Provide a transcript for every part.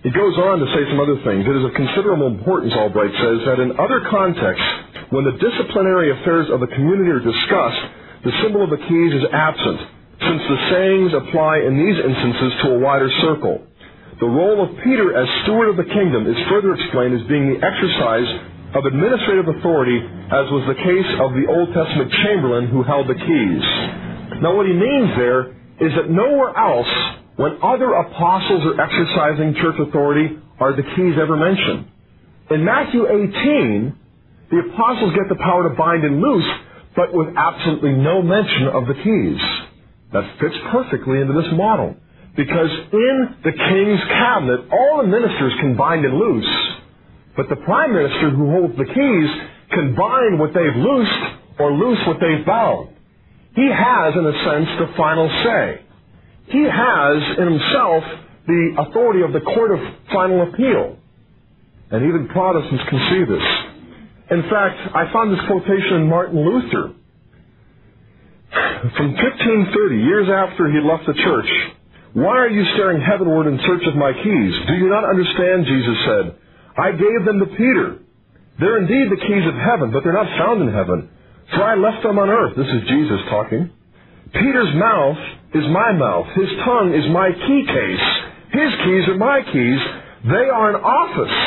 He goes on to say some other things. It is of considerable importance, Albright says, that in other contexts, when the disciplinary affairs of the community are discussed, the symbol of the keys is absent, since the sayings apply in these instances to a wider circle. The role of Peter as steward of the kingdom is further explained as being the exercise of administrative authority, as was the case of the Old Testament chamberlain who held the keys. Now what he means there is that nowhere else, when other apostles are exercising church authority, are the keys ever mentioned. In Matthew 18, the apostles get the power to bind and loose, but with absolutely no mention of the keys. That fits perfectly into this model. Because in the king's cabinet, all the ministers can bind and loose. But the prime minister who holds the keys can bind what they've loosed or loose what they've bound. He has, in a sense, the final say. He has in himself the authority of the court of final appeal. And even Protestants can see this. In fact, I found this quotation in Martin Luther. From 1530, years after he left the church, "Why are you staring heavenward in search of my keys? Do you not understand," Jesus said, "I gave them to Peter. They're indeed the keys of heaven, but they're not found in heaven. For I left them on earth." This is Jesus talking. "Peter's mouth is my mouth. His tongue is my key case. His keys are my keys. They are an office."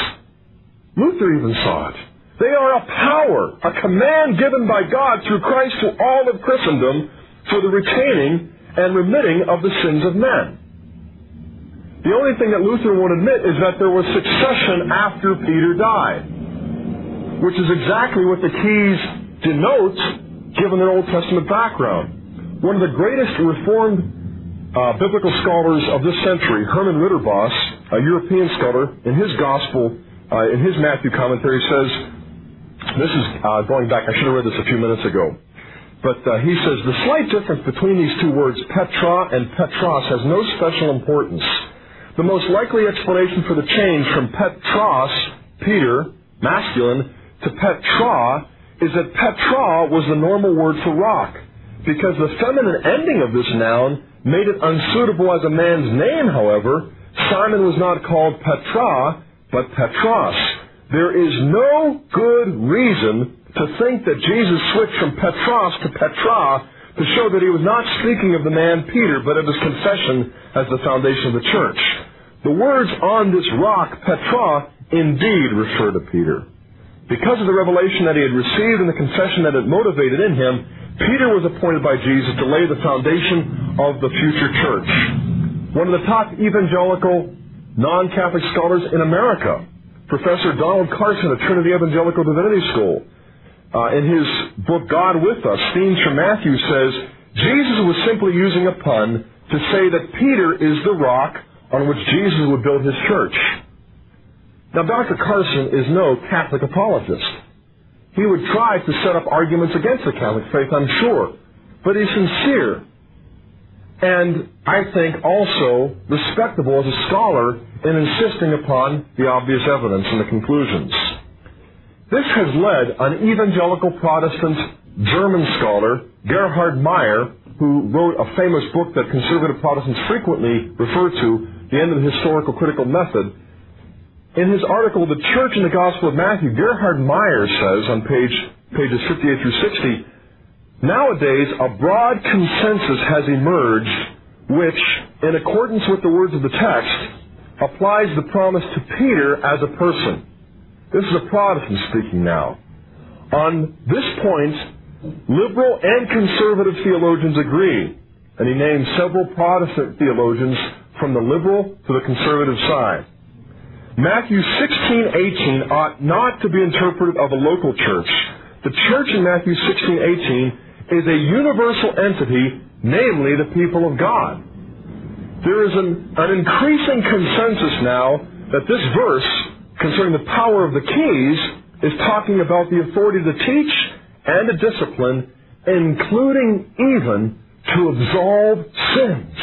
Luther even saw it. They are a power, a command given by God through Christ to all of Christendom for the retaining and remitting of the sins of men. The only thing that Luther won't admit is that there was succession after Peter died, which is exactly what the keys denote given their Old Testament background. One of the greatest Reformed biblical scholars of this century, Herman Ritterboss, a European scholar, in his Gospel, in his Matthew commentary says, this is going back, I should have read this a few minutes ago, but he says, "The slight difference between these two words, Petra and Petros, has no special importance. The most likely explanation for the change from Petros, Peter, masculine, to Petra is that Petra was the normal word for rock, because the feminine ending of this noun made it unsuitable as a man's name. However, Simon was not called Petra, but Petros. There is no good reason to think that Jesus switched from Petros to Petra to show that he was not speaking of the man Peter, but of his confession as the foundation of the church. The words 'on this rock,' Petra, indeed refer to Peter. Because of the revelation that he had received and the confession that it motivated in him, Peter was appointed by Jesus to lay the foundation of the future church." One of the top evangelical non-Catholic scholars in America, Professor Donald Carson of Trinity Evangelical Divinity School, in his book God With Us, Themes from Matthew, says, Jesus was simply using a pun to say that Peter is the rock on which Jesus would build his church. Now, Dr. Carson is no Catholic apologist. He would try to set up arguments against the Catholic faith, I'm sure, but he's sincere and, I think, also respectable as a scholar in insisting upon the obvious evidence and the conclusions. This has led an evangelical Protestant German scholar, Gerhard Meyer, who wrote a famous book that conservative Protestants frequently refer to, The End of the Historical Critical Method. In his article, The Church in the Gospel of Matthew, Gerhard Meyer says on pages 58 through 60, "Nowadays, a broad consensus has emerged which, in accordance with the words of the text, applies the promise to Peter as a person." This is a Protestant speaking now. On this point, liberal and conservative theologians agree, and he names several Protestant theologians from the liberal to the conservative side. Matthew 16:18 ought not to be interpreted of a local church. The church in Matthew 16:18 is a universal entity, namely the people of God. There is an increasing consensus now that this verse concerning the power of the keys is talking about the authority to teach and to discipline, including even to absolve sins.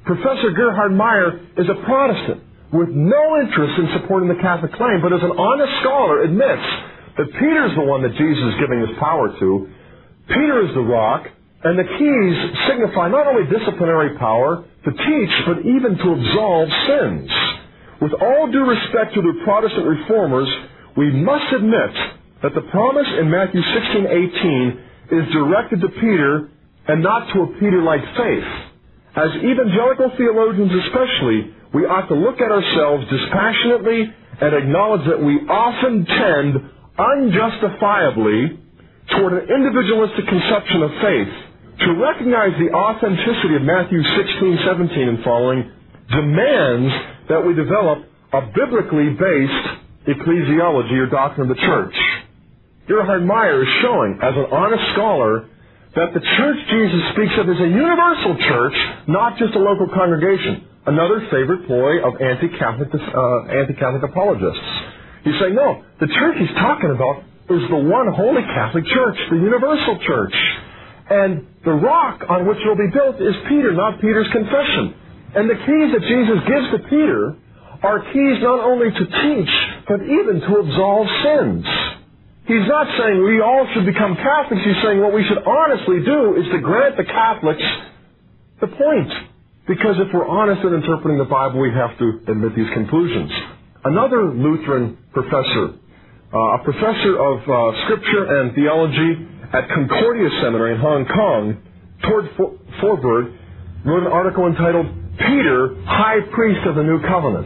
Professor Gerhard Meyer is a Protestant with no interest in supporting the Catholic claim, but as an honest scholar admits that Peter's the one that Jesus is giving his power to. Peter is the rock, and the keys signify not only disciplinary power to teach, but even to absolve sins. With all due respect to the Protestant reformers, we must admit that the promise in Matthew 16:18 is directed to Peter and not to a Peter-like faith. As evangelical theologians especially, we ought to look at ourselves dispassionately and acknowledge that we often tend unjustifiably toward an individualistic conception of faith. To recognize the authenticity of Matthew 16:17 and following demands that we develop a biblically based ecclesiology or doctrine of the church. Gerhard Meyer is showing, as an honest scholar, that the church Jesus speaks of is a universal church, not just a local congregation. Another favorite ploy of anti-Catholic apologists. He's saying, no, the church he's talking about is the one holy Catholic church, the universal church. And the rock on which it will be built is Peter, not Peter's confession. And the keys that Jesus gives to Peter are keys not only to teach, but even to absolve sins. He's not saying we all should become Catholics. He's saying what we should honestly do is to grant the Catholics the point. Because if we're honest in interpreting the Bible, we have to admit these conclusions. Another Lutheran professor, a professor of Scripture and Theology at Concordia Seminary in Hong Kong, Tord Forberg, wrote an article entitled, Peter, High Priest of the New Covenant.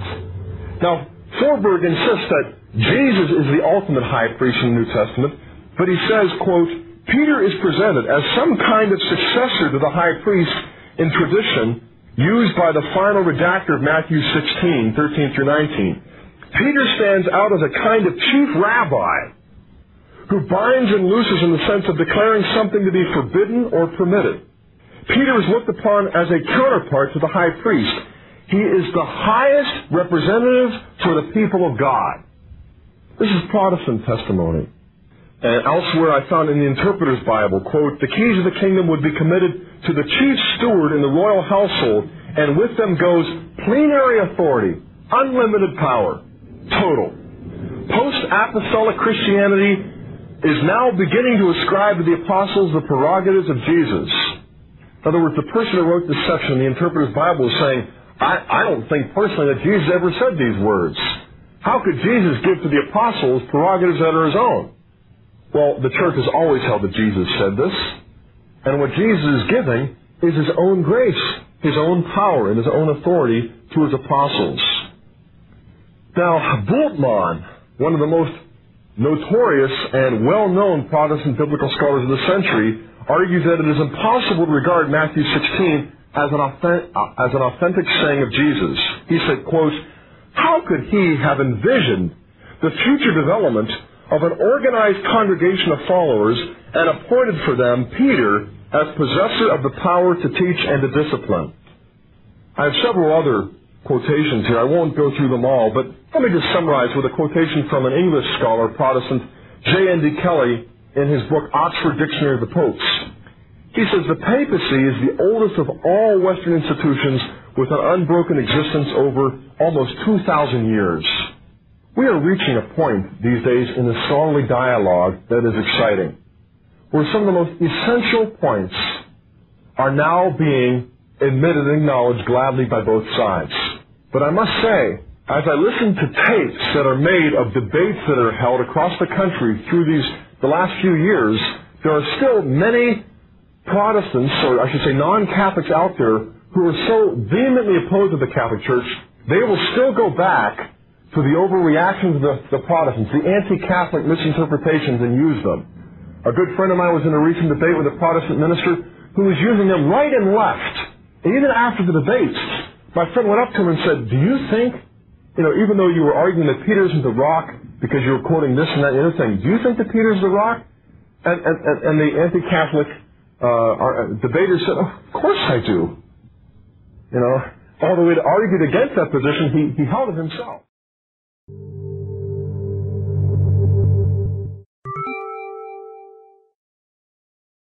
Now, Forberg insists that Jesus is the ultimate high priest in the New Testament, but he says, quote, Peter is presented as some kind of successor to the high priest in tradition used by the final redactor of Matthew 16:13 through 19. Peter stands out as a kind of chief rabbi who binds and looses in the sense of declaring something to be forbidden or permitted. Peter is looked upon as a counterpart to the high priest. He is the highest representative for the people of God. This is Protestant testimony. And elsewhere I found in the Interpreter's Bible, quote, the keys of the kingdom would be committed to the chief steward in the royal household, and with them goes plenary authority, unlimited power, total. Post-apostolic Christianity is now beginning to ascribe to the apostles the prerogatives of Jesus. In other words, the person who wrote this section in the Interpreter's Bible is saying, I don't think personally that Jesus ever said these words. How could Jesus give to the apostles prerogatives that are his own? Well, the church has always held that Jesus said this. And what Jesus is giving is his own grace, his own power, and his own authority to his apostles. Now, Bultmann, one of the most notorious and well-known Protestant biblical scholars of the century, argues that it is impossible to regard Matthew 16 as an authentic saying of Jesus. He said, quote, how could he have envisioned the future development of an organized congregation of followers and appointed for them Peter as possessor of the power to teach and to discipline? I have several other quotations here. I won't go through them all, but let me just summarize with a quotation from an English scholar, Protestant, J.N.D. Kelly, in his book Oxford Dictionary of the Popes. He says, the papacy is the oldest of all Western institutions with an unbroken existence over almost 2,000 years. We are reaching a point these days in the scholarly dialogue that is exciting, where some of the most essential points are now being admitted and acknowledged gladly by both sides. But I must say, as I listen to tapes that are made of debates that are held across the country through the last few years, there are still many Protestants, or I should say non-Catholics out there, who are so vehemently opposed to the Catholic Church, they will still go back to the overreactions of the Protestants, the anti-Catholic misinterpretations, and use them. A good friend of mine was in a recent debate with a Protestant minister who was using them right and left. And even after the debates, my friend went up to him and said, do you think, even though you were arguing that Peter isn't the rock because you were quoting this and that and the other thing, do you think that Peter's the rock? And the anti-Catholic debater said, oh, of course I do. All the way to argue against that position, he held it himself.